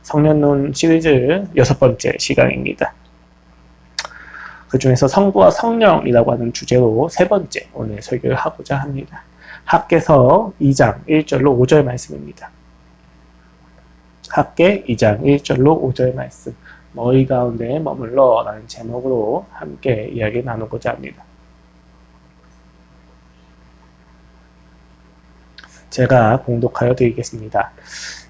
성년론 시리즈 6번째 시간입니다. 그 중에서 성부와 성령이라고 하는 주제로 3번째 오늘 설교를 하고자 합니다. 학개서 2장 1절로 5절 말씀입니다. 학개 2장 1절로 5절 말씀, 너희 가운데 머물러 라는 제목으로 함께 이야기 나누고자 합니다. 제가 공독하여 드리겠습니다.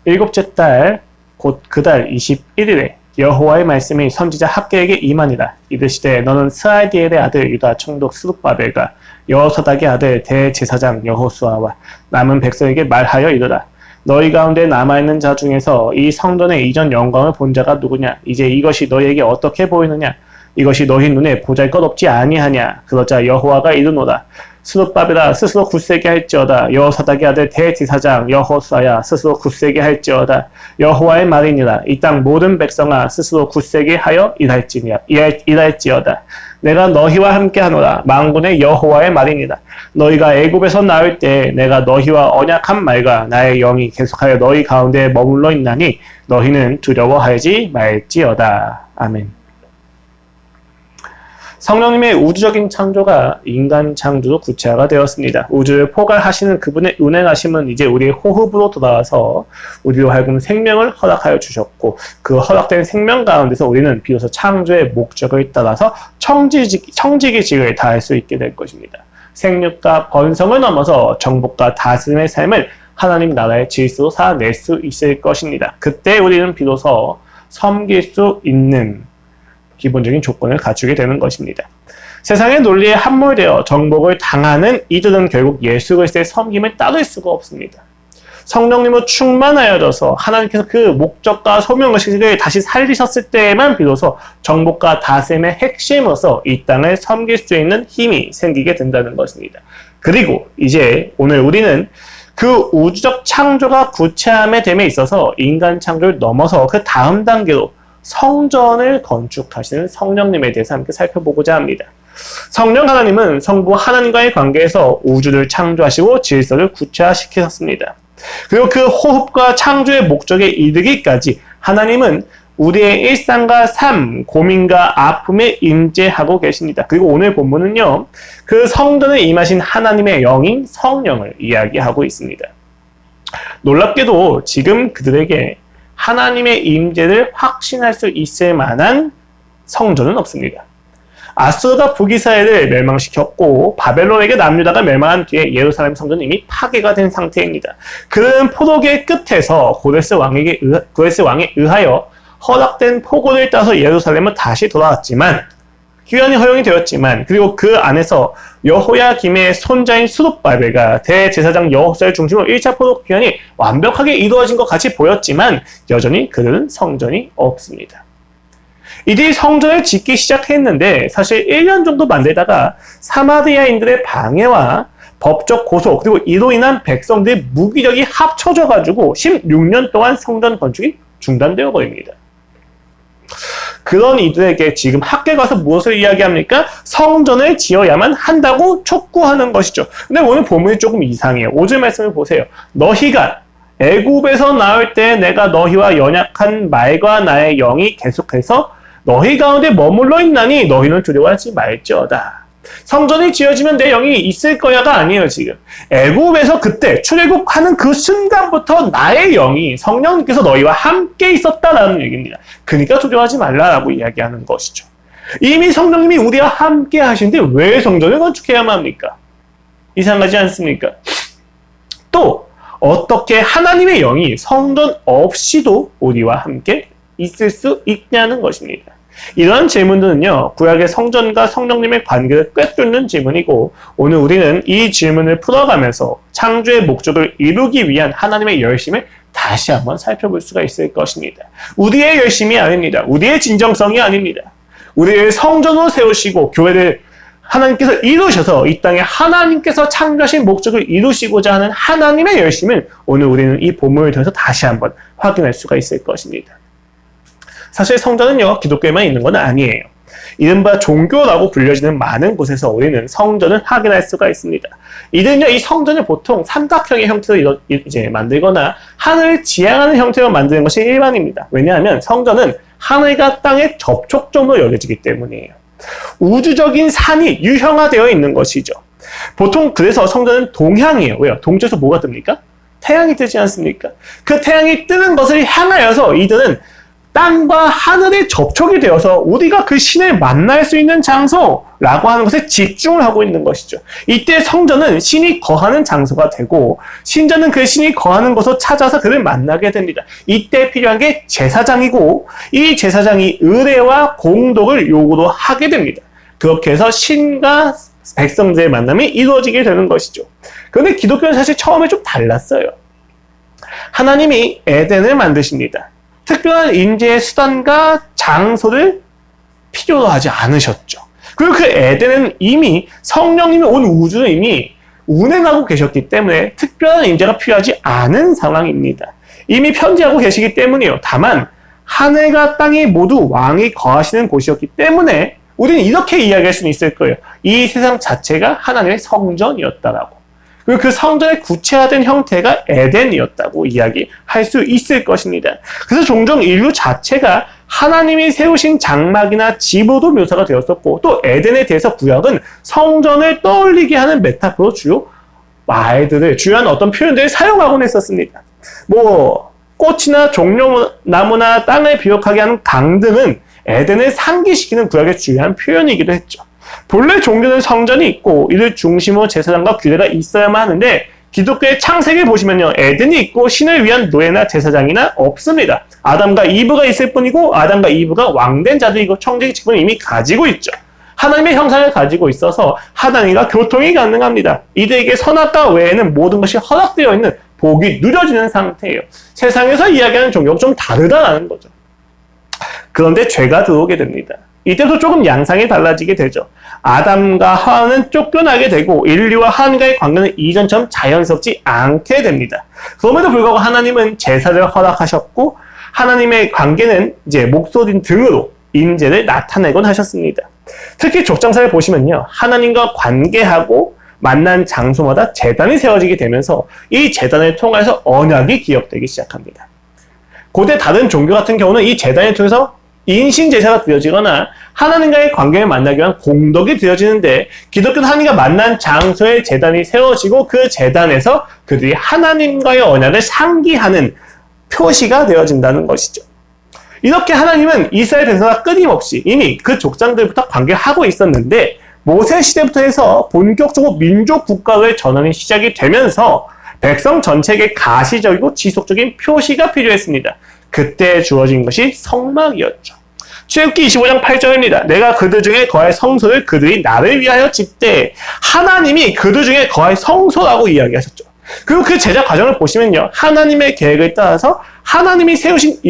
7째 달 곧 그 달 21일에 여호와의 말씀이 선지자 학개에게 임하니라. 이르시되 너는 스알디엘의 아들 유다 총독 스룹바벨과 여호사닥의 아들 대제사장 여호수아와 남은 백성에게 말하여 이르라. 너희 가운데 남아있는 자 중에서 이 성전의 이전 영광을 본 자가 누구냐? 이제 이것이 너희에게 어떻게 보이느냐? 이것이 너희 눈에 보잘것없지 아니하냐? 그러자 여호와가 이르노라. 스룹바벨아 스스로 굳세게 할지어다. 여호사닥의 아들 대제사장 여호수아야 스스로 굳세게 할지어다. 여호와의 말이니라. 이 땅 모든 백성아 스스로 굳세게 하여 일할지어다. 내가 너희와 함께하노라. 만군의 여호와의 말이니라. 너희가 애굽에서 나올 때 내가 너희와 언약한 말과 나의 영이 계속하여 너희 가운데 머물러 있나니 너희는 두려워하지 말지어다. 아멘. 성령님의 우주적인 창조가 인간 창조로 구체화가 되었습니다. 우주를 포괄하시는 그분의 운행하심은 이제 우리의 호흡으로 돌아와서 우리로 하여금 생명을 허락하여 주셨고, 그 허락된 생명 가운데서 우리는 비로소 창조의 목적을 따라서 청지기직을 다할 수 있게 될 것입니다. 생육과 번성을 넘어서 정복과 다스림의 삶을 하나님 나라의 질서로 살아낼 수 있을 것입니다. 그때 우리는 비로소 섬길 수 있는 기본적인 조건을 갖추게 되는 것입니다. 세상의 논리에 함몰되어 정복을 당하는 이들은 결국 예수 그리스도의 섬김을 따를 수가 없습니다. 성령님으로 충만하여져서 하나님께서 그 목적과 소명의식을 다시 살리셨을 때에만 비로소 정복과 다스림의 핵심으로서 이 땅을 섬길 수 있는 힘이 생기게 된다는 것입니다. 그리고 이제 오늘 우리는 그 우주적 창조가 구체함에 됨에 있어서 인간 창조를 넘어서 그 다음 단계로 성전을 건축하시는 성령님에 대해서 함께 살펴보고자 합니다. 성령 하나님은 성부 하나님과의 관계에서 우주를 창조하시고 질서를 구체화시키셨습니다. 그리고 그 호흡과 창조의 목적에 이르기까지 하나님은 우리의 일상과 삶, 고민과 아픔에 임재하고 계십니다. 그리고 오늘 본문은요, 그 성전에 임하신 하나님의 영인 성령을 이야기하고 있습니다. 놀랍게도 지금 그들에게 하나님의 임재를 확신할 수 있을 만한 성전은 없습니다. 아수르가 북이스라엘을 멸망시켰고 바벨론에게 남유다가 멸망한 뒤에 예루살렘 성전은 이미 파괴가 된 상태입니다. 그는 포로기의 끝에서 고레스 왕에 의하여 허락된 포고를 따서 예루살렘은 다시 돌아왔지만, 귀환이 허용이 되었지만, 그리고 그 안에서 여호야김의 손자인 스룹바벨과 대제사장 여호수아를 중심으로 1차 포로 귀환이 완벽하게 이루어진 것 같이 보였지만 여전히 그들은 성전이 없습니다. 이들이 성전을 짓기 시작했는데 사실 1년 정도 만들다가 사마리아인들의 방해와 법적 고소, 그리고 이로 인한 백성들의 무기력이 합쳐져가지고 16년 동안 성전 건축이 중단되어 버립니다. 그런 이들에게 지금 학교에 가서 무엇을 이야기합니까? 성전을 지어야만 한다고 촉구하는 것이죠. 근데 오늘 본문이 조금 이상해요. 5절 말씀을 보세요. 너희가 애굽에서 나올 때 내가 너희와 연약한 말과 나의 영이 계속해서 너희 가운데 머물러 있나니 너희는 두려워하지 말지어다. 성전이 지어지면 내 영이 있을 거야가 아니에요. 지금 애굽에서 그때 출애굽하는 그 순간부터 나의 영이 성령님께서 너희와 함께 있었다라는 얘기입니다. 그러니까 두려워하지 말라라고 이야기하는 것이죠. 이미 성령님이 우리와 함께 하시는데 왜 성전을 건축해야만 합니까? 이상하지 않습니까? 또 어떻게 하나님의 영이 성전 없이도 우리와 함께 있을 수 있냐는 것입니다. 이런 질문들은요, 구약의 성전과 성령님의 관계를 꿰뚫는 질문이고, 오늘 우리는 이 질문을 풀어가면서 창조의 목적을 이루기 위한 하나님의 열심을 다시 한번 살펴볼 수가 있을 것입니다. 우리의 열심이 아닙니다. 우리의 진정성이 아닙니다. 우리를 성전으로 세우시고 교회를 하나님께서 이루셔서 이 땅에 하나님께서 창조하신 목적을 이루시고자 하는 하나님의 열심을 오늘 우리는 이 본문을 통해서 다시 한번 확인할 수가 있을 것입니다. 사실 성전은요, 기독교에만 있는 건 아니에요. 이른바 종교라고 불려지는 많은 곳에서 우리는 성전을 확인할 수가 있습니다. 이들은요, 이 성전을 보통 삼각형의 형태로 이제 만들거나 하늘을 지향하는 형태로 만드는 것이 일반입니다. 왜냐하면 성전은 하늘과 땅의 접촉점으로 여겨지기 때문이에요. 우주적인 산이 유형화되어 있는 것이죠. 보통 그래서 성전은 동향이에요. 왜요? 동쪽에서 뭐가 뜹니까? 태양이 뜨지 않습니까? 그 태양이 뜨는 것을 향하여서 이들은 땅과 하늘의 접촉이 되어서 우리가 그 신을 만날 수 있는 장소라고 하는 것에 집중을 하고 있는 것이죠. 이때 성전은 신이 거하는 장소가 되고 신자는 그 신이 거하는 곳을 찾아서 그를 만나게 됩니다. 이때 필요한 게 제사장이고 이 제사장이 의례와 공덕을 요구로 하게 됩니다. 그렇게 해서 신과 백성들의 만남이 이루어지게 되는 것이죠. 그런데 기독교는 사실 처음에 좀 달랐어요. 하나님이 에덴을 만드십니다. 특별한 인재의 수단과 장소를 필요로 하지 않으셨죠. 그리고 그 에덴은 이미 성령님이 온 우주는 이미 운행하고 계셨기 때문에 특별한 인재가 필요하지 않은 상황입니다. 이미 편지하고 계시기 때문이에요. 다만 하늘과 땅이 모두 왕이 거하시는 곳이었기 때문에 우리는 이렇게 이야기할 수는 있을 거예요. 이 세상 자체가 하나님의 성전이었다라고. 그리고 그 성전의 구체화된 형태가 에덴이었다고 이야기할 수 있을 것입니다. 그래서 종종 인류 자체가 하나님이 세우신 장막이나 집으로도 묘사가 되었었고, 또 에덴에 대해서 구약은 성전을 떠올리게 하는 메타포로 주요한 어떤 표현들을 사용하곤 했었습니다. 꽃이나 종려나무나 땅을 비옥하게 하는 강 등은 에덴을 상기시키는 구약의 중요한 표현이기도 했죠. 본래 종교는 성전이 있고 이를 중심으로 제사장과 규례가 있어야만 하는데 기독교의 창세기를 보시면요, 에덴이 있고 신을 위한 노예나 제사장이나 없습니다. 아담과 이브가 있을 뿐이고 아담과 이브가 왕된 자들이고 청지기 직분을 이미 가지고 있죠. 하나님의 형상을 가지고 있어서 하나님과 교통이 가능합니다. 이들에게 선악과 외에는 모든 것이 허락되어 있는 복이 누려지는 상태예요. 세상에서 이야기하는 종교가 좀 다르다는 거죠. 그런데 죄가 들어오게 됩니다. 이때도 조금 양상이 달라지게 되죠. 아담과 하와는 쫓겨나게 되고 인류와 하나님과의 관계는 이전처럼 자연스럽지 않게 됩니다. 그럼에도 불구하고 하나님은 제사를 허락하셨고 하나님의 관계는 이제 목소리 등으로 임재를 나타내곤 하셨습니다. 특히 족장사를 보시면요, 하나님과 관계하고 만난 장소마다 제단이 세워지게 되면서 이 제단을 통해서 언약이 기억되기 시작합니다. 고대 다른 종교 같은 경우는 이 제단을 통해서 인신제사가 드려지거나 하나님과의 관계를 만나기 위한 공덕이 드려지는데 기독교는 하나님과 만난 장소에 제단이 세워지고 그 제단에서 그들이 하나님과의 언약을 상기하는 표시가 되어진다는 것이죠. 이렇게 하나님은 이스라엘 백성과 끊임없이 이미 그 족장들부터 관계하고 있었는데 모세 시대부터 해서 본격적으로 민족 국가의 전환이 시작이 되면서 백성 전체에게 가시적이고 지속적인 표시가 필요했습니다. 그때 주어진 것이 성막이었죠. 출애굽기 25장 8절입니다. 내가 그들 중에 거할 성소를 그들이 나를 위하여 짓되, 하나님이 그들 중에 거할 성소라고 이야기하셨죠. 그리고 그 제작 과정을 보시면요, 하나님의 계획을 따라서 하나님이 세우신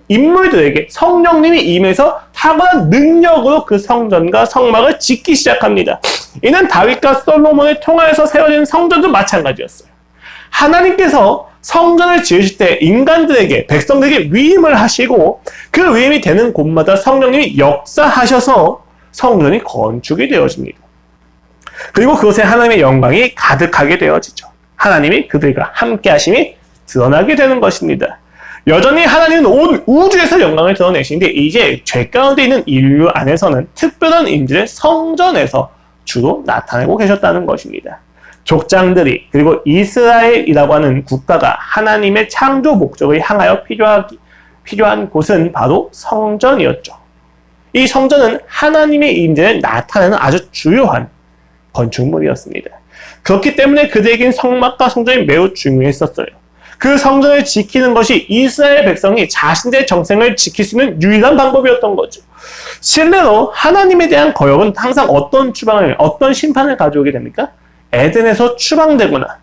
인물들에게 성령님이 임해서 탁월한 능력으로 그 성전과 성막을 짓기 시작합니다. 이는 다윗과 솔로몬을 통하여서 세워진 성전도 마찬가지였어요. 하나님께서 성전을 지으실 때 인간들에게, 백성들에게 위임을 하시고 그 위임이 되는 곳마다 성령님이 역사하셔서 성전이 건축이 되어집니다. 그리고 그곳에 하나님의 영광이 가득하게 되어지죠. 하나님이 그들과 함께 하심이 드러나게 되는 것입니다. 여전히 하나님은 온 우주에서 영광을 드러내시는데 이제 죄 가운데 있는 인류 안에서는 특별한 임재를 성전에서 주로 나타내고 계셨다는 것입니다. 족장들이, 그리고 이스라엘이라고 하는 국가가 하나님의 창조 목적을 향하여 필요한 곳은 바로 성전이었죠. 이 성전은 하나님의 임재를 나타내는 아주 주요한 건축물이었습니다. 그렇기 때문에 그들에겐 성막과 성전이 매우 중요했었어요. 그 성전을 지키는 것이 이스라엘 백성이 자신들의 정생을 지킬 수 있는 유일한 방법이었던 거죠. 실례로 하나님에 대한 거역은 항상 어떤 심판을 가져오게 됩니까? 에덴에서 추방되거나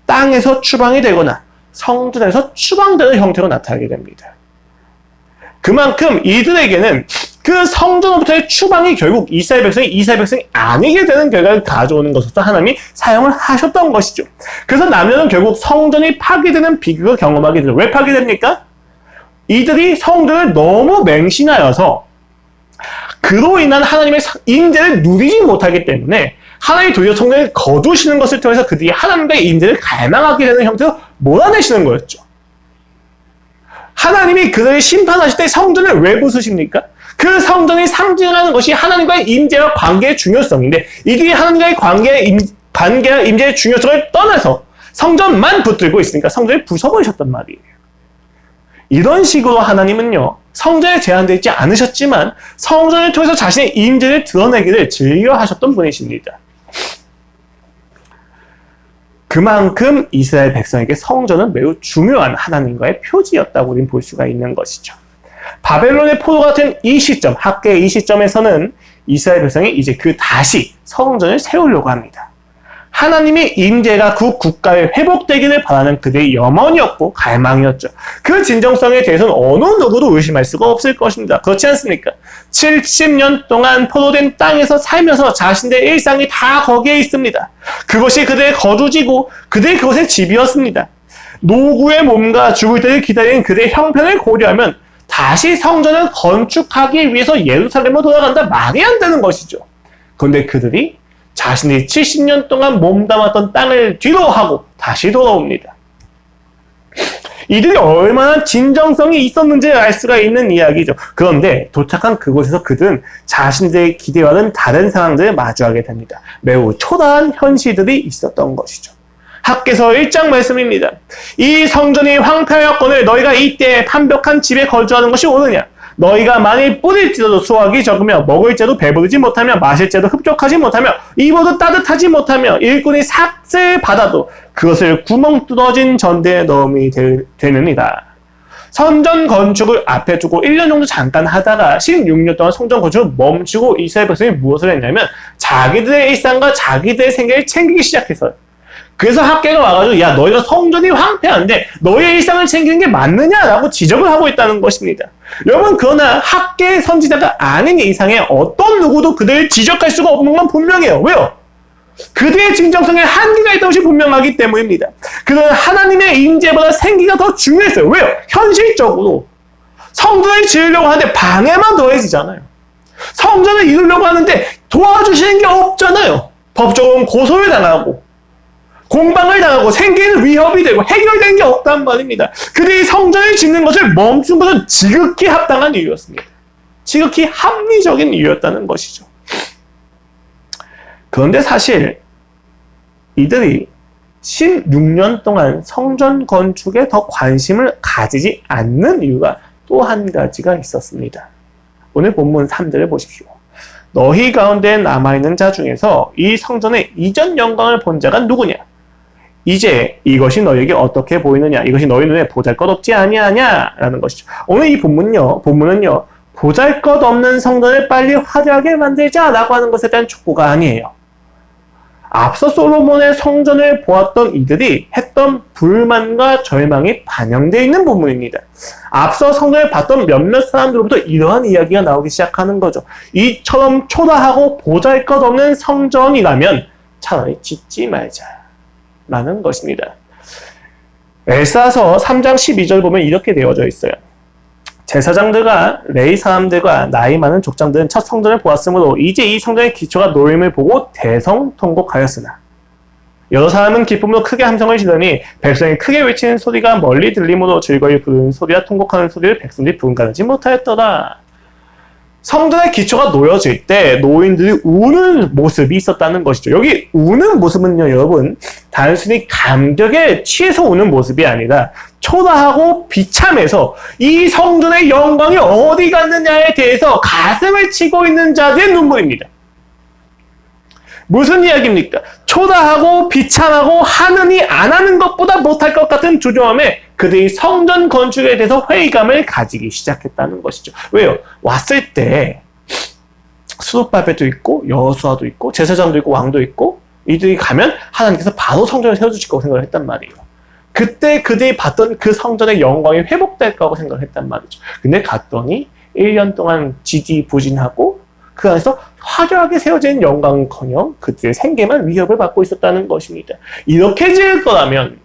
땅에서 추방이 되거나 성전에서 추방되는 형태로 나타나게 됩니다. 그만큼 이들에게는 그 성전으로부터의 추방이 결국 이스라엘 백성이 아니게 되는 결과를 가져오는 것으로서 하나님이 사용을 하셨던 것이죠. 그래서 남녀는 결국 성전이 파괴되는 비극을 경험하게 되죠. 왜 파괴됩니까? 이들이 성전을 너무 맹신하여서 그로 인한 하나님의 임재를 누리지 못하기 때문에 하나님이 도리어 성전을 거두시는 것을 통해서 그들이 하나님과의 임재를 갈망하게 되는 형태로 몰아내시는 거였죠. 하나님이 그들을 심판하실 때 성전을 왜 부수십니까? 그 성전이 상징하는 것이 하나님과의 임재와 관계의 중요성인데 이들이 하나님과의 관계와 임재의 중요성을 떠나서 성전만 붙들고 있으니까 성전을 부숴버리셨단 말이에요. 이런 식으로 하나님은요, 성전에 제한되어 있지 않으셨지만 성전을 통해서 자신의 임재를 드러내기를 즐겨하셨던 분이십니다. 그만큼 이스라엘 백성에게 성전은 매우 중요한 하나님과의 표지였다고 우리는 볼 수가 있는 것이죠. 바벨론의 포로 같은 이 시점, 학계의 이 시점에서는 이스라엘 백성이 이제 다시 성전을 세우려고 합니다. 하나님의 임재가 그 국가에 회복되기를 바라는 그들의 염원이었고 갈망이었죠. 그 진정성에 대해서는 어느 누구도 의심할 수가 없을 것입니다. 그렇지 않습니까? 70년 동안 포로된 땅에서 살면서 자신들의 일상이 다 거기에 있습니다. 그것이 그들의 거주지고 그들이 그것의 집이었습니다. 노구의 몸과 죽을 때를 기다리는 그들의 형편을 고려하면 다시 성전을 건축하기 위해서 예루살렘으로 돌아간다 말이 안 되는 것이죠. 그런데 그들이 자신이 70년 동안 몸담았던 땅을 뒤로하고 다시 돌아옵니다. 이들이 얼마나 진정성이 있었는지를 알 수가 있는 이야기죠. 그런데 도착한 그곳에서 그들은 자신들의 기대와는 다른 상황들을 마주하게 됩니다. 매우 초라한 현실들이 있었던 것이죠. 학개서 1장 말씀입니다. 이 성전이 황폐하였거늘 너희가 이때 판벽한 집에 거주하는 것이 옳으냐? 너희가 만일 뿌릴지라도 수확이 적으며 먹을지라도 배부르지 못하며 마실지라도 흡족하지 못하며 입어도 따뜻하지 못하며 일꾼이 삭슬 받아도 그것을 구멍 뚫어진 전대에 넣음이 되느니라. 성전 건축을 앞에 두고 1년 정도 잠깐 하다가 16년 동안 성전 건축을 멈추고 이스라엘 백성이 무엇을 했냐면 자기들의 일상과 자기들의 생계를 챙기기 시작했어요. 그래서 학계가 와가지고 야 너희가 성전이 황폐한데 너희의 일상을 챙기는 게 맞느냐라고 지적을 하고 있다는 것입니다. 여러분 그러나 학계의 선지자가 아닌 이상에 어떤 누구도 그들을 지적할 수가 없는 건 분명해요. 왜요? 그들의 진정성에 한계가 있다는 것이 분명하기 때문입니다. 그들은 하나님의 임재보다 생기가 더 중요했어요. 왜요? 현실적으로 성전을 지으려고 하는데 방해만 더해지잖아요. 성전을 이루려고 하는데 도와주시는 게 없잖아요. 법적으로는 고소를 당하고 공방을 당하고 생계는 위협이 되고 해결된 게 없단 말입니다. 그들이 성전을 짓는 것을 멈춘 것은 지극히 합당한 이유였습니다. 지극히 합리적인 이유였다는 것이죠. 그런데 사실 이들이 16년 동안 성전 건축에 더 관심을 가지지 않는 이유가 또 한 가지가 있었습니다. 오늘 본문 3절을 보십시오. 너희 가운데 남아있는 자 중에서 이 성전의 이전 영광을 본 자가 누구냐? 이제 이것이 너희에게 어떻게 보이느냐? 이것이 너희 눈에 보잘것없지 아니하냐? 라는 것이죠. 오늘 이 본문은요, 보잘것없는 성전을 빨리 화려하게 만들자라고 하는 것에 대한 촉구가 아니에요. 앞서 솔로몬의 성전을 보았던 이들이 했던 불만과 절망이 반영되어 있는 부분입니다. 앞서 성전을 봤던 몇몇 사람들로부터 이러한 이야기가 나오기 시작하는 거죠. 이처럼 초라하고 보잘것없는 성전이라면 차라리 짓지 말자 라는 것입니다. 엘사서 3장 12절 보면 이렇게 되어져 있어요. 제사장들과 레위 사람들과 나이 많은 족장들은 첫 성전을 보았으므로 이제 이 성전의 기초가 놓임을 보고 대성통곡하였으나 여러 사람은 기쁨으로 크게 함성을 지르니 백성이 크게 외치는 소리가 멀리 들림으로 즐거이 부르는 소리와 통곡하는 소리를 백성들이 분간하지 못하였더라. 성전의 기초가 놓여질 때 노인들이 우는 모습이 있었다는 것이죠. 여기 우는 모습은요, 여러분, 단순히 감격에 취해서 우는 모습이 아니라 초라하고 비참해서 이 성전의 영광이 어디 갔느냐에 대해서 가슴을 치고 있는 자들의 눈물입니다. 무슨 이야기입니까? 초라하고 비참하고 하느니 안 하는 것보다 못할 것 같은 조조함에 그들이 성전 건축에 대해서 회의감을 가지기 시작했다는 것이죠. 왜요? 왔을 때 스룹바벨도 있고 여호수아도 있고 제사장도 있고 왕도 있고 이들이 가면 하나님께서 바로 성전을 세워주실 거라고 생각을 했단 말이에요. 그때 그들이 봤던 그 성전의 영광이 회복될 거라고 생각을 했단 말이죠. 근데 갔더니 1년 동안 지지부진하고 그 안에서 화려하게 세워진 영광은커녕 그들의 생계만 위협을 받고 있었다는 것입니다. 이렇게 지을 거라면,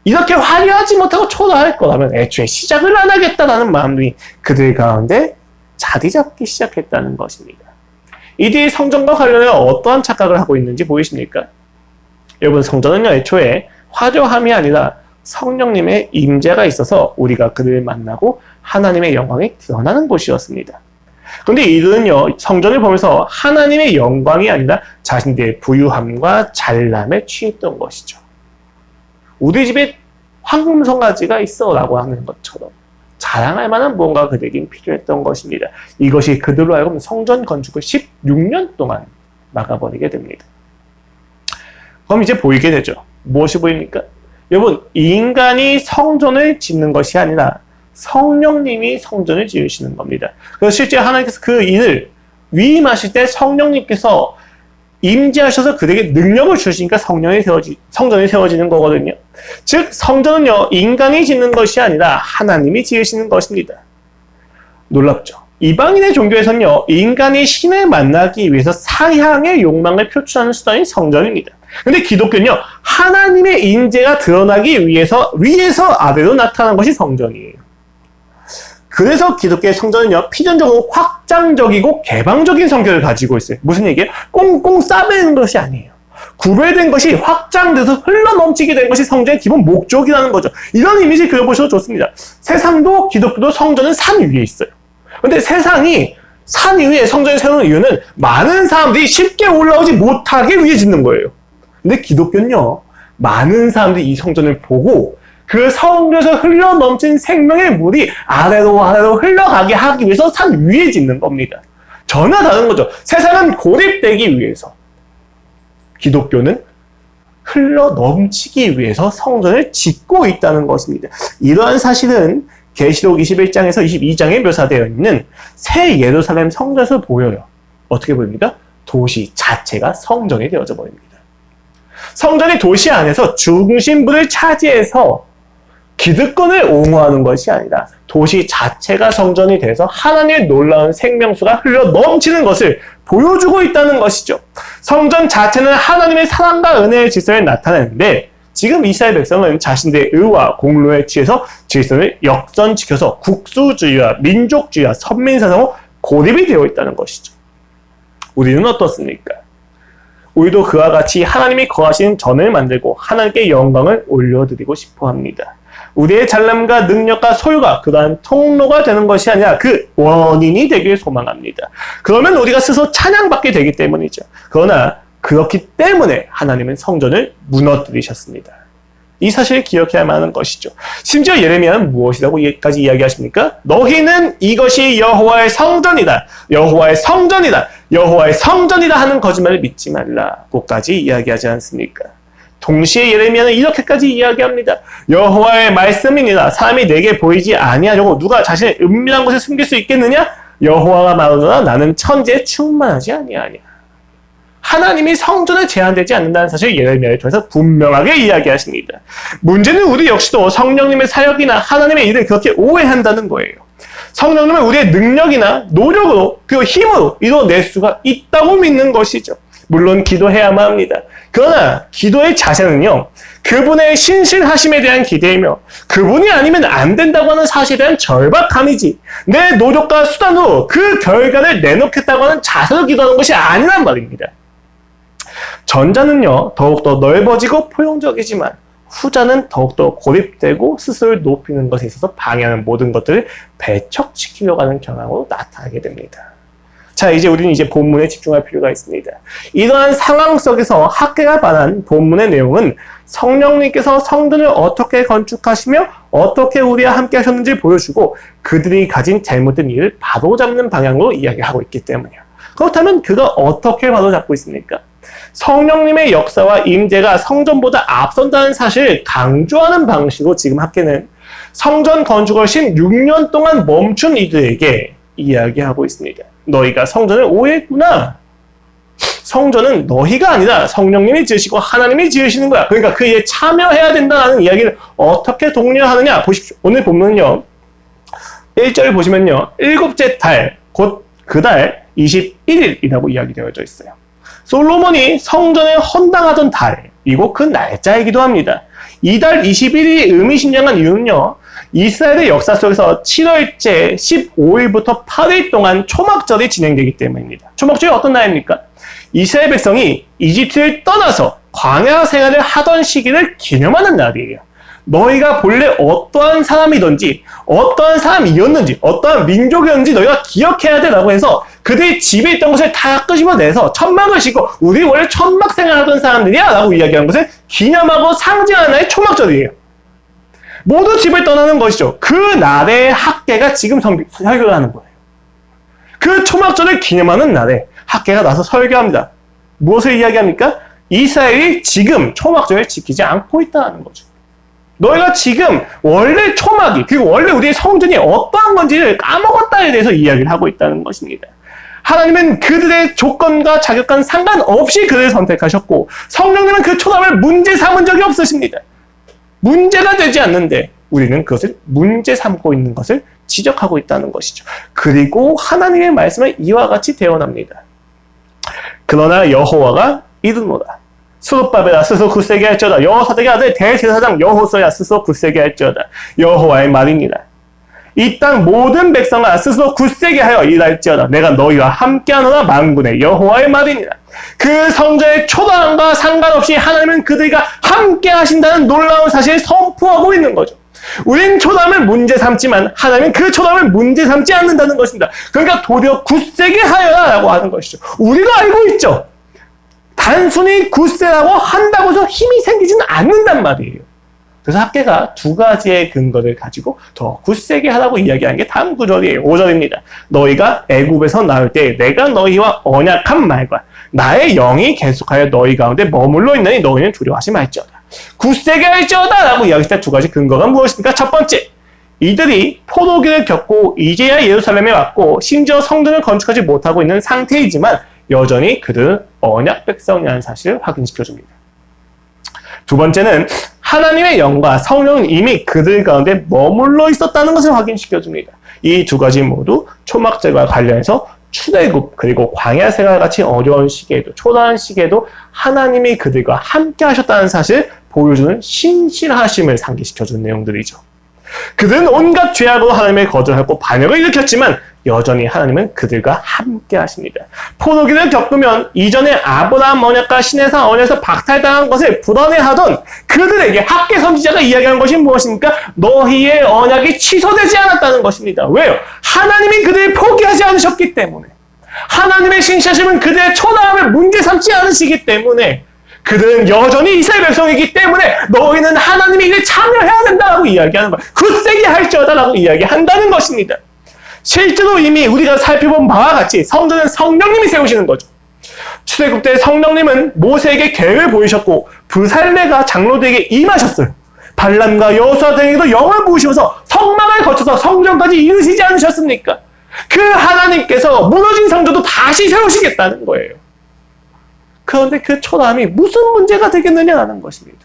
이렇게 화려하지 못하고 초라할 거라면 애초에 시작을 안 하겠다라는 마음이 그들 가운데 자리 잡기 시작했다는 것입니다. 이들이 성전과 관련해 어떠한 착각을 하고 있는지 보이십니까? 여러분, 성전은요, 애초에 화려함이 아니라 성령님의 임재가 있어서 우리가 그를 만나고 하나님의 영광이 드러나는 곳이었습니다. 그런데 이들은요, 성전을 보면서 하나님의 영광이 아니라 자신들의 부유함과 잘남에 취했던 것이죠. 우리 집에 황금송아지가 있어 라고 하는 것처럼 자랑할 만한 무언가가 그들에겐 필요했던 것입니다. 이것이 그들로 하여금 성전 건축을 16년 동안 막아버리게 됩니다. 그럼 이제 보이게 되죠. 무엇이 보입니까? 여러분, 인간이 성전을 짓는 것이 아니라 성령님이 성전을 지으시는 겁니다. 그래서 실제 하나님께서 그 일을 위임하실 때 성령님께서 임재하셔서 그들에게 능력을 주시니까 성전이 세워지는 거거든요. 즉, 성전은요, 인간이 짓는 것이 아니라 하나님이 지으시는 것입니다. 놀랍죠? 이방인의 종교에서는요, 인간이 신을 만나기 위해서 사향의 욕망을 표출하는 수단이 성전입니다. 근데 기독교는요, 하나님의 임재가 드러나기 위해서 위에서 아래로 나타나는 것이 성전이에요. 그래서 기독교의 성전은요, 필연적으로 확장적이고 개방적인 성격을 가지고 있어요. 무슨 얘기예요? 꽁꽁 싸매는 것이 아니에요. 구별된 것이 확장돼서 흘러넘치게 된 것이 성전의 기본 목적이라는 거죠. 이런 이미지 그려보셔도 좋습니다. 세상도 기독교도 성전은 산 위에 있어요. 근데 세상이 산 위에 성전을 세우는 이유는 많은 사람들이 쉽게 올라오지 못하게 위에 짓는 거예요. 근데 기독교는요, 많은 사람들이 이 성전을 보고 그 성전에서 흘러넘친 생명의 물이 아래로 흘러가게 하기 위해서 산 위에 짓는 겁니다. 전혀 다른 거죠. 세상은 고립되기 위해서, 기독교는 흘러넘치기 위해서 성전을 짓고 있다는 것입니다. 이러한 사실은 계시록 21장에서 22장에 묘사되어 있는 새 예루살렘 성전에서 보여요. 어떻게 보입니까? 도시 자체가 성전이 되어져 버립니다. 성전이 도시 안에서 중심부를 차지해서 기득권을 옹호하는 것이 아니라 도시 자체가 성전이 돼서 하나님의 놀라운 생명수가 흘러 넘치는 것을 보여주고 있다는 것이죠. 성전 자체는 하나님의 사랑과 은혜의 질서를 나타내는데 지금 이스라엘 백성은 자신들의 의와 공로에 취해서 질서를 역전시켜서 국수주의와 민족주의와 선민사상으로 고립이 되어 있다는 것이죠. 우리는 어떻습니까? 우리도 그와 같이 하나님이 거하시는 전을 만들고 하나님께 영광을 올려드리고 싶어 합니다. 우리의 잘남과 능력과 소유가 그러한 통로가 되는 것이 아니라 그 원인이 되길 소망합니다. 그러면 우리가 스스로 찬양받게 되기 때문이죠. 그러나 그렇기 때문에 하나님은 성전을 무너뜨리셨습니다. 이 사실을 기억해야 하는 것이죠. 심지어 예레미야는 무엇이라고까지 이야기하십니까? 너희는 이것이 여호와의 성전이다. 여호와의 성전이다. 여호와의 성전이다 하는 거짓말을 믿지 말라고까지 이야기하지 않습니까? 동시에 예레미야는 이렇게까지 이야기합니다. 여호와의 말씀이니라. 사람이 내게 보이지 아니하려고 누가 자신의 은밀한 곳에 숨길 수 있겠느냐? 여호와가 말하노라. 나는 천지에 충만하지 아니하냐. 하나님이 성전에 제한되지 않는다는 사실을 예레미야를 통해서 분명하게 이야기하십니다. 문제는 우리 역시도 성령님의 사역이나 하나님의 일을 그렇게 오해한다는 거예요. 성령님은 우리의 능력이나 노력으로 그리고 힘으로 이뤄낼 수가 있다고 믿는 것이죠. 물론 기도해야만 합니다. 그러나 기도의 자세는요, 그분의 신실하심에 대한 기대이며 그분이 아니면 안 된다고 하는 사실에 대한 절박함이지 내 노력과 수단으로 그 결과를 내놓겠다고 하는 자세로 기도하는 것이 아니란 말입니다. 전자는요, 더욱더 넓어지고 포용적이지만 후자는 더욱더 고립되고 스스로를 높이는 것에 있어서 방해하는 모든 것들을 배척시키려고 하는 경향으로 나타나게 됩니다. 자, 이제 우리는 본문에 집중할 필요가 있습니다. 이러한 상황 속에서 학계가 말한 본문의 내용은 성령님께서 성전을 어떻게 건축하시며 어떻게 우리와 함께 하셨는지 보여주고 그들이 가진 잘못된 일을 바로잡는 방향으로 이야기하고 있기 때문이에요. 그렇다면 그가 어떻게 바로잡고 있습니까? 성령님의 역사와 임재가 성전보다 앞선다는 사실을 강조하는 방식으로 지금 학계는 성전 건축을 16년 동안 멈춘 이들에게 이야기하고 있습니다. 너희가 성전을 오해했구나. 성전은 너희가 아니라 성령님이 지으시고 하나님이 지으시는 거야. 그러니까 그 일에 참여해야 된다는 이야기를 어떻게 독려하느냐 보십시오. 오늘 본문은요, 1절 보시면요, 일곱째 달, 곧 그 달 21일이라고 이야기되어져 있어요. 솔로몬이 성전을 헌당하던 달이고 그 날짜이기도 합니다. 이달 21일이 의미심장한 이유는요, 이스라엘의 역사 속에서 7월째 15일부터 8일 동안 초막절이 진행되기 때문입니다. 초막절이 어떤 날입니까? 이스라엘 백성이 이집트를 떠나서 광야 생활을 하던 시기를 기념하는 날이에요. 너희가 본래 어떠한 사람이든지 어떠한 사람이었는지 어떠한 민족이었는지 너희가 기억해야 돼라고 해서 그들이 집에 있던 것을 다 끄집어내서 천막을 싣고 우리 원래 천막 생활하던 사람들이야 라고 이야기하는 것을 기념하고 상징하는 날이 초막절이에요. 모두 집을 떠나는 것이죠. 그 날의 학계가 지금 설교를 하는 거예요. 그 초막절을 기념하는 날에 학계가 나서 설교합니다. 무엇을 이야기합니까? 이스라엘이 지금 초막절을 지키지 않고 있다는 거죠. 너희가 지금 원래 초막이 그리고 원래 우리의 성전이 어떠한 건지를 까먹었다에 대해서 이야기를 하고 있다는 것입니다. 하나님은 그들의 조건과 자격과는 상관없이 그들을 선택하셨고 성령님은 그 초막을 문제 삼은 적이 없으십니다. 문제가 되지 않는데 우리는 그것을 문제 삼고 있는 것을 지적하고 있다는 것이죠. 그리고 하나님의 말씀은 이와 같이 대언합니다. 그러나 여호와가 이르노라. 스룹바벨아 스스로 굳세게 할지어다. 여호사닥의 아들 대제사장 여호수아야 스스로 굳세게 할지어다. 여호와의 말이니라. 이 땅 모든 백성아 스스로 굳세게 하여 일할지어다. 내가 너희와 함께하노라. 만군의 여호와의 말이니라. 그 성전의 초라함과 상관없이 하나님은 그들과 함께 하신다는 놀라운 사실을 선포하고 있는 거죠. 우린 초라함을 문제 삼지만 하나님은 그 초라함을 문제 삼지 않는다는 것입니다. 그러니까 도리어 굳세게 하여라 라고 하는 것이죠. 우리도 알고 있죠. 단순히 굳세라고 한다고 해서 힘이 생기지는 않는단 말이에요. 그래서 학계가 두 가지의 근거를 가지고 더 굳세게 하라고 이야기하는 게 다음 구절이에요. 5절입니다. 너희가 애굽에서 나올 때 내가 너희와 언약한 말과 나의 영이 계속하여 너희 가운데 머물러 있느니 너희는 두려워하지 말지어다. 굳세게 할지어다 라고 이야기했을 때 두 가지 근거가 무엇입니까? 첫 번째, 이들이 포로기를 겪고 이제야 예루살렘에 왔고 심지어 성전을 건축하지 못하고 있는 상태이지만 여전히 그들은 언약 백성이라는 사실을 확인시켜줍니다. 두 번째는 하나님의 영과 성령은 이미 그들 가운데 머물러 있었다는 것을 확인시켜줍니다. 이 두 가지 모두 초막절과 관련해서 출애굽 그리고 광야 생활같이 어려운 시기에도 초라한 시기에도 하나님이 그들과 함께 하셨다는 사실을 보여주는 신실하심을 상기시켜주는 내용들이죠. 그들은 온갖 죄악으로 하나님을 거절하고 반역을 일으켰지만 여전히 하나님은 그들과 함께 하십니다. 포로기를 겪으면 이전에 아브라함 언약과 시내산 언약에서 박탈당한 것을 불안해하던 그들에게 학계 선지자가 이야기한 것이 무엇입니까? 너희의 언약이 취소되지 않았다는 것입니다. 왜요? 하나님이 그들을 포기하지 않으셨기 때문에, 하나님의 신실하심은 그들의 초라함을 문제 삼지 않으시기 때문에, 그들은 여전히 이스라엘 백성이기 때문에 너희는 하나님의 일에 참여해야 된다라고 이야기하는 거예요. 굳세게 할지어다라고 이야기한다는 것입니다. 실제로 이미 우리가 살펴본 바와 같이 성전은 성령님이 세우시는 거죠. 출애굽 때 성령님은 모세에게 계획을 보이셨고 부살레가 장로들에게 임하셨어요. 발람과 여호수아 등에게도 영을 부으시면서 성막을 거쳐서 성전까지 이르시지 않으셨습니까? 그 하나님께서 무너진 성전도 다시 세우시겠다는 거예요. 그런데 그 초라함이 무슨 문제가 되겠느냐는 것입니다.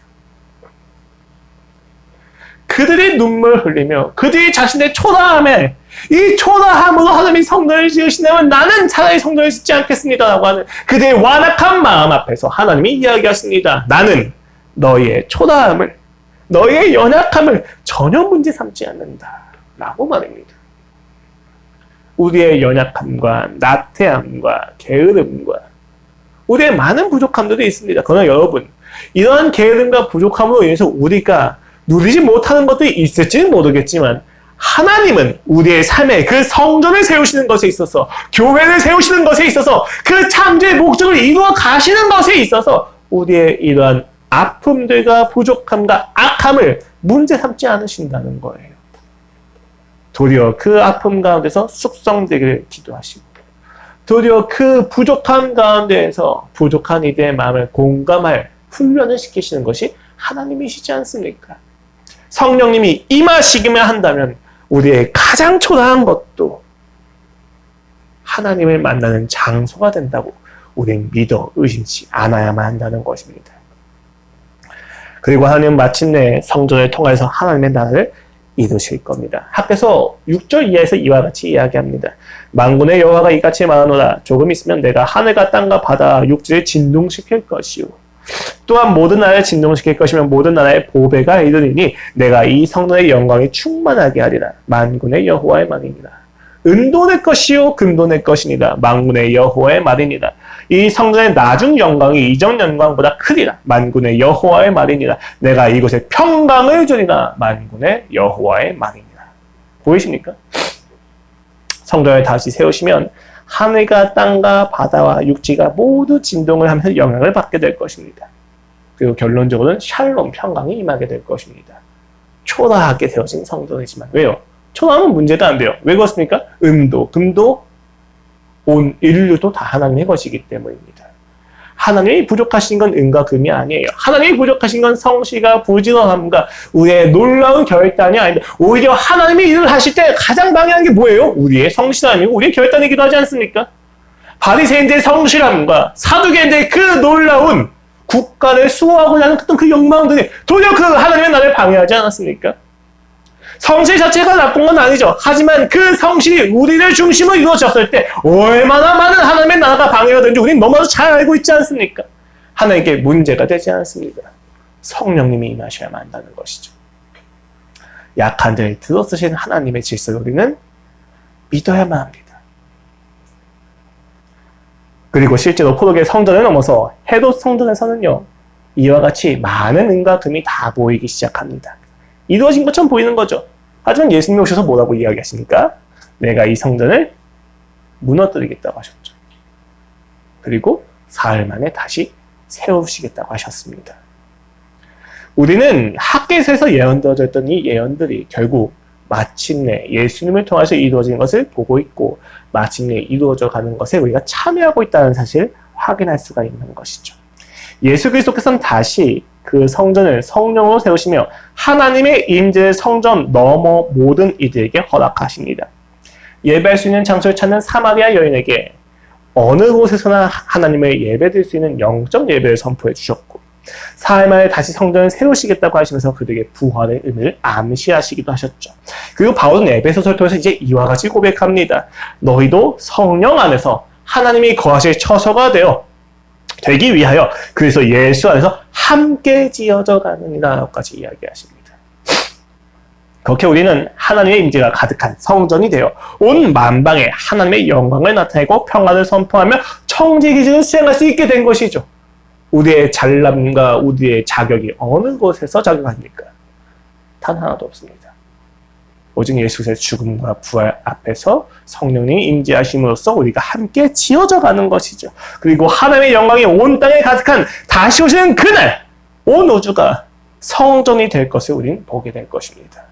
그들이 눈물을 흘리며 그들이 자신의 초라함에 이 초라함으로 하나님이 성전을 지으시냐면 나는 차라리 성전을 짓지 않겠습니다라고 하는 그들의 완악한 마음 앞에서 하나님이 이야기하십니다. 나는 너희의 초라함을 너희의 연약함을 전혀 문제 삼지 않는다 라고 말합니다. 우리의 연약함과 나태함과 게으름과 우리의 많은 부족함들이 있습니다. 그러나 여러분, 이러한 게으름과 부족함으로 인해서 우리가 누리지 못하는 것들이 있을지는 모르겠지만 하나님은 우리의 삶에 그 성전을 세우시는 것에 있어서 교회를 세우시는 것에 있어서 그 창조의 목적을 이루어 가시는 것에 있어서 우리의 이러한 아픔들과 부족함과 악함을 문제 삼지 않으신다는 거예요. 도리어 그 아픔 가운데서 숙성되기를 기도하시고 도리어 그 부족함 가운데에서 부족한 이들의 마음을 공감할 훈련을 시키시는 것이 하나님이시지 않습니까? 성령님이 임하시기만 한다면 우리의 가장 초라한 것도 하나님을 만나는 장소가 된다고 우리는 믿어 의심치 않아야만 한다는 것입니다. 그리고 하나님은 마침내 성전을 통해서 하나님의 나라를 이루실 겁니다. 학께서 6절 이하에서 이와 같이 이야기합니다. 만군의 여호와가 이같이 말하노라. 조금 있으면 내가 하늘과 땅과 바다 육지를 진동시킬 것이요 또한 모든 나라를 진동시킬 것이며 모든 나라의 보배가 이르리니 내가 이 성전의 영광이 충만하게 하리라. 만군의 여호와의 말이니라. 은도 내 것이요 금도 내 것이니라. 만군의 여호와의 말이니라. 이 성전의 나중 영광이 이전 영광보다 크리라. 만군의 여호와의 말이니라. 내가 이곳에 평강을 주리라. 만군의 여호와의 말이니라. 보이십니까? 성전을 다시 세우시면 하늘과 땅과 바다와 육지가 모두 진동을 하면서 영향을 받게 될 것입니다. 그리고 결론적으로는 샬롬, 평강이 임하게 될 것입니다. 초라하게 세워진 성전이지만 왜요? 초라하면 문제가 안 돼요. 왜 그렇습니까? 음도, 금도, 온 인류도 다 하나님의 것이기 때문입니다. 하나님이 부족하신 건 은과 금이 아니에요. 하나님이 부족하신 건 성실과 부지런함과 우리의 놀라운 결단이 아닙니다. 오히려 하나님이 일을 하실 때 가장 방해하는 게 뭐예요? 우리의 성실 아니고 우리의 결단이기도 하지 않습니까? 바리새인들의 성실함과 사두개인들의 그 놀라운 국가를 수호하고자 하는 어떤 그 욕망들이 도리어 그 하나님의 나라를 방해하지 않았습니까? 성실 자체가 나쁜 건 아니죠. 하지만 그 성실이 우리를 중심으로 이루어졌을 때 얼마나 많은 하나님의 나라가 방해가 되는지 우리는 너무나도 잘 알고 있지 않습니까? 하나님께 문제가 되지 않습니다. 성령님이 임하셔야만 한다는 것이죠. 약한 자를 들어쓰신 하나님의 질서를 우리는 믿어야만 합니다. 그리고 실제로 포도계 성전을 넘어서 헤롯 성전에서는요, 이와 같이 많은 은과 금이 다 보이기 시작합니다. 이루어진 것처럼 보이는 거죠. 하지만 예수님이 오셔서 뭐라고 이야기하십니까? 내가 이 성전을 무너뜨리겠다고 하셨죠. 그리고 사흘 만에 다시 세우시겠다고 하셨습니다. 우리는 학계에서 예언되어졌던 이 예언들이 결국 마침내 예수님을 통해서 이루어진 것을 보고 있고 마침내 이루어져 가는 것에 우리가 참여하고 있다는 사실을 확인할 수가 있는 것이죠. 예수 그리스도께서는 다시 그 성전을 성령으로 세우시며 하나님의 임재를 성전 너머 모든 이들에게 허락하십니다. 예배할 수 있는 장소를 찾는 사마리아 여인에게 어느 곳에서나 하나님을 예배드릴 수 있는 영적 예배를 선포해 주셨고 사흘 만에 다시 성전을 세우시겠다고 하시면서 그들에게 부활의 의미를 암시하시기도 하셨죠. 그리고 바울은 에베소서를 통해서 이제 이와 같이 고백합니다. 너희도 성령 안에서 하나님이 거하실 처소가 되기 위하여 그래서 예수 안에서 함께 지어져 가느니라까지 이야기하십니다. 그렇게 우리는 하나님의 임재가 가득한 성전이 되어 온 만방에 하나님의 영광을 나타내고 평안을 선포하며 청지 기준을 수행할 수 있게 된 것이죠. 우리의 잘남과 우리의 자격이 어느 곳에서 자격합니까? 단 하나도 없습니다. 오직 예수의 죽음과 부활 앞에서 성령님이 임재하심으로써 우리가 함께 지어져 가는 것이죠. 그리고 하나님의 영광이 온 땅에 가득한 다시 오시는 그날 온 우주가 성전이 될 것을 우리는 보게 될 것입니다.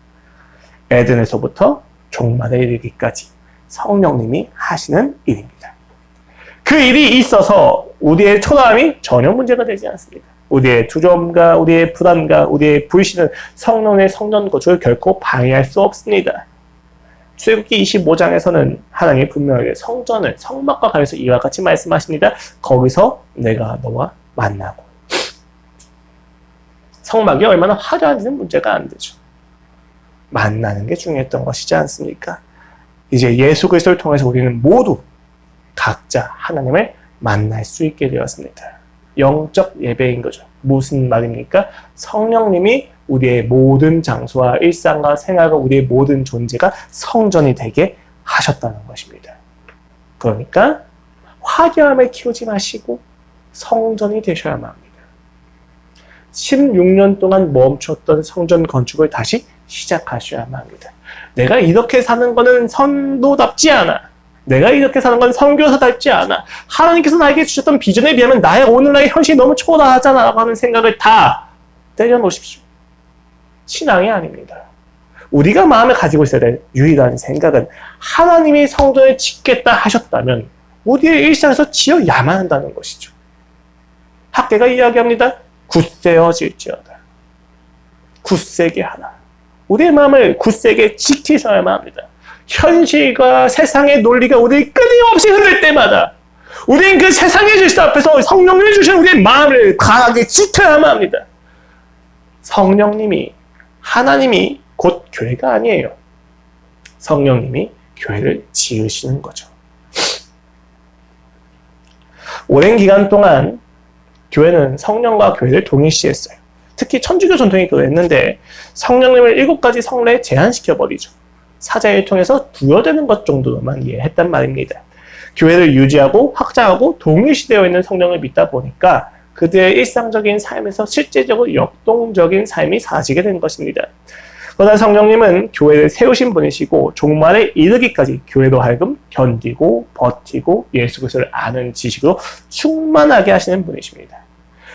에덴에서부터 종말에 이르기까지 성령님이 하시는 일입니다. 그 일이 있어서 우리의 초라함이 전혀 문제가 되지 않습니다. 우리의 두려움과 우리의 불안과 우리의 불신은 성령의 성전 거주를 결코 방해할 수 없습니다. 출애굽기 25장에서는 하나님이 분명하게 성전을 성막과 관련해서 이와 같이 말씀하십니다. 거기서 내가 너와 만나고. 성막이 얼마나 화려한지는 문제가 안 되죠. 만나는 게 중요했던 것이지 않습니까? 이제 예수 그리스도를 통해서 우리는 모두 각자 하나님을 만날 수 있게 되었습니다. 영적 예배인 거죠. 무슨 말입니까? 성령님이 우리의 모든 장소와 일상과 생활과 우리의 모든 존재가 성전이 되게 하셨다는 것입니다. 그러니까 화려함을 키우지 마시고 성전이 되셔야만 합니다. 16년 동안 멈췄던 성전 건축을 다시 시작하셔야만 합니다. 내가 이렇게 사는 거는 선도답지 않아. 내가 이렇게 사는 건 선교사답지 않아. 하나님께서 나에게 주셨던 비전에 비하면 나의 오늘날의 현실이 너무 초라하잖아 라고 하는 생각을 다 때려놓으십시오. 신앙이 아닙니다. 우리가 마음에 가지고 있어야 될 유일한 생각은 하나님이 성전을 짓겠다 하셨다면 우리의 일상에서 지어야만 한다는 것이죠. 학계가 이야기합니다. 굳세어질지어다. 굳세게 하라. 우리의 마음을 굳세게 지키셔야만 합니다. 현실과 세상의 논리가 우리를 끊임없이 흔들 때마다 우리는 그 세상의 질서 앞에서 성령님이 주신 우리의 마음을 강하게 지켜야만 합니다. 성령님이, 하나님이 곧 교회가 아니에요. 성령님이 교회를 지으시는 거죠. 오랜 기간 동안 교회는 성령과 교회를 동일시했어요. 특히 천주교 전통이 그랬는데 성령님을 7가지 성례에 제한시켜버리죠. 사자를 통해서 부여되는 것 정도로만 이해했단 말입니다. 교회를 유지하고 확장하고 동일시되어 있는 성령을 믿다 보니까 그들의 일상적인 삶에서 실제적으로 역동적인 삶이 사라지게 된 것입니다. 그러나 성령님은 교회를 세우신 분이시고 종말에 이르기까지 교회로 하여금 견디고 버티고 예수 그리스도를 아는 지식으로 충만하게 하시는 분이십니다.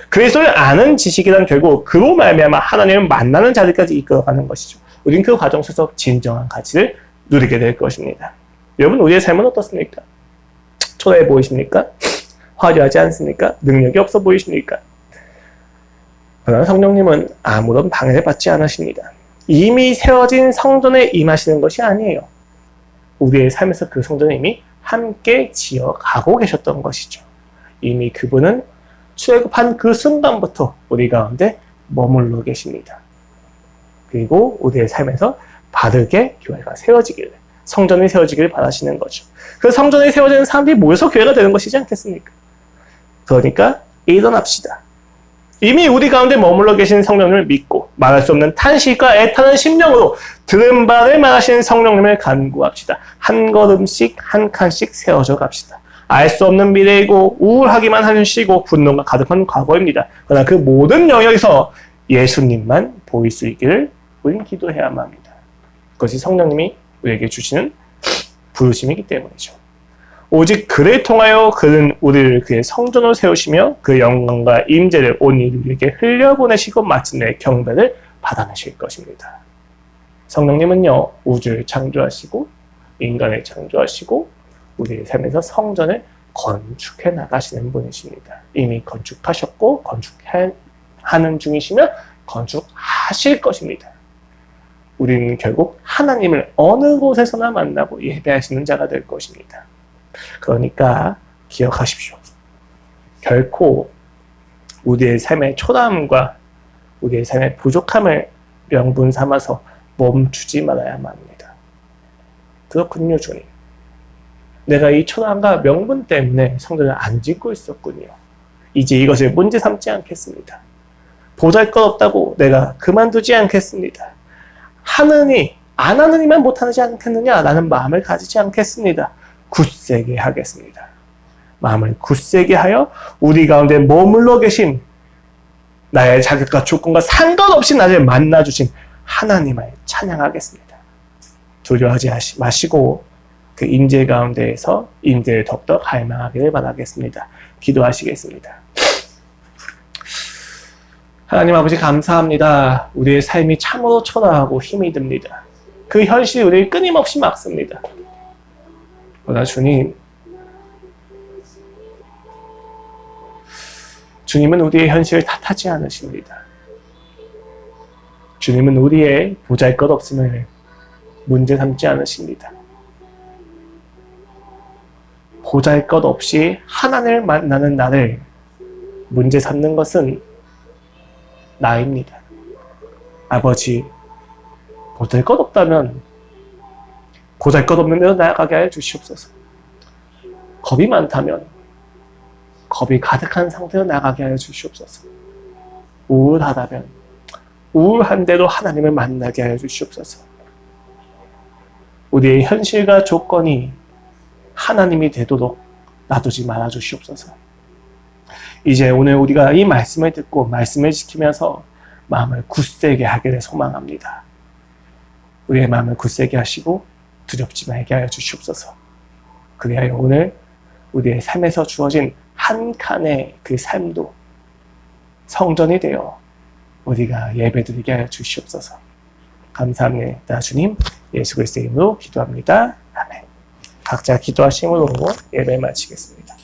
그리스도를 아는 지식이란 결국 그로 말미암아 하나님을 만나는 자리까지 이끌어가는 것이죠. 우리는 그 과정 속에서 진정한 가치를 누리게 될 것입니다. 여러분, 우리의 삶은 어떻습니까? 초라해 보이십니까? 화려하지 않습니까? 능력이 없어 보이십니까? 그러나 성령님은 아무런 방해를 받지 않으십니다. 이미 세워진 성전에 임하시는 것이 아니에요. 우리의 삶에서 그 성전을 이미 함께 지어가고 계셨던 것이죠. 이미 그분은 출애굽한 그 순간부터 우리 가운데 머물러 계십니다. 그리고 우리의 삶에서 바르게 교회가 세워지기를, 성전이 세워지기를 바라시는 거죠. 그 성전이 세워지는 사람들이 모여서 교회가 되는 것이지 않겠습니까? 그러니까 일어납시다. 이미 우리 가운데 머물러 계신 성령님을 믿고 말할 수 없는 탄식과 애타는 심령으로 들은 바를 말하시는 성령님을 간구합시다. 한 걸음씩 한 칸씩 세워져 갑시다. 알 수 없는 미래이고 우울하기만 하는 시고 분노가 가득한 과거입니다. 그러나 그 모든 영역에서 예수님만 보일 수 있기를 우리는 기도해야만 합니다. 그것이 성령님이 우리에게 주시는 부르심이기 때문이죠. 오직 그를 통하여 그는 우리를 그의 성전으로 세우시며 그 영광과 임재를 온 인류에게 흘려보내시고 마침내 경배를 받아내실 것입니다. 성령님은요, 우주를 창조하시고 인간을 창조하시고 우리의 삶에서 성전을 건축해 나가시는 분이십니다. 이미 건축하셨고 건축하는 중이시며 건축하실 것입니다. 우리는 결국 하나님을 어느 곳에서나 만나고 예배할 수 있는 자가 될 것입니다. 그러니까 기억하십시오. 결코 우리의 삶의 초라함과 우리의 삶의 부족함을 명분 삼아서 멈추지 말아야만 합니다. 그렇군요, 주님. 내가 이 초라함과 명분 때문에 성전을 안 짓고 있었군요. 이제 이것을 문제 삼지 않겠습니다. 보잘것없다고 내가 그만두지 않겠습니다. 하느니 안 하느니만 못하지 않겠느냐라는 마음을 가지지 않겠습니다. 굳세게 하겠습니다. 마음을 굳세게 하여 우리 가운데 머물러 계신 나의 자격과 조건과 상관없이 나를 만나주신 하나님을 찬양하겠습니다. 두려워하지 마시고 그 임재 가운데에서 임재를 더욱더 갈망하기를 바라겠습니다. 기도하시겠습니다. 하나님 아버지 감사합니다. 우리의 삶이 참으로 초라하고 힘이 듭니다. 그 현실이 우리를 끊임없이 막습니다. 그러나 주님은 우리의 현실을 탓하지 않으십니다. 주님은 우리의 보잘것없음을 문제 삼지 않으십니다. 보잘것없이 하나님을 만나는 나를 문제 삼는 것은 나입니다. 아버지, 보잘것없다면 보잘것없는 데로 나아가게 하여 주시옵소서. 겁이 많다면 겁이 가득한 상태로 나가게 하여 주시옵소서. 우울하다면 우울한 대로 하나님을 만나게 하여 주시옵소서. 우리의 현실과 조건이 하나님이 되도록 놔두지 말아 주시옵소서. 이제 오늘 우리가 이 말씀을 듣고 말씀을 지키면서 마음을 굳세게 하기를 소망합니다. 우리의 마음을 굳세게 하시고 두렵지 말게 하여 주시옵소서. 그리하여 오늘 우리의 삶에서 주어진 한 칸의 그 삶도 성전이 되어 우리가 예배드리게 하여 주시옵소서. 감사합니다. 주님, 예수 그리스도의 이름으로 기도합니다. 아멘. 각자 기도하심으로 예배 마치겠습니다.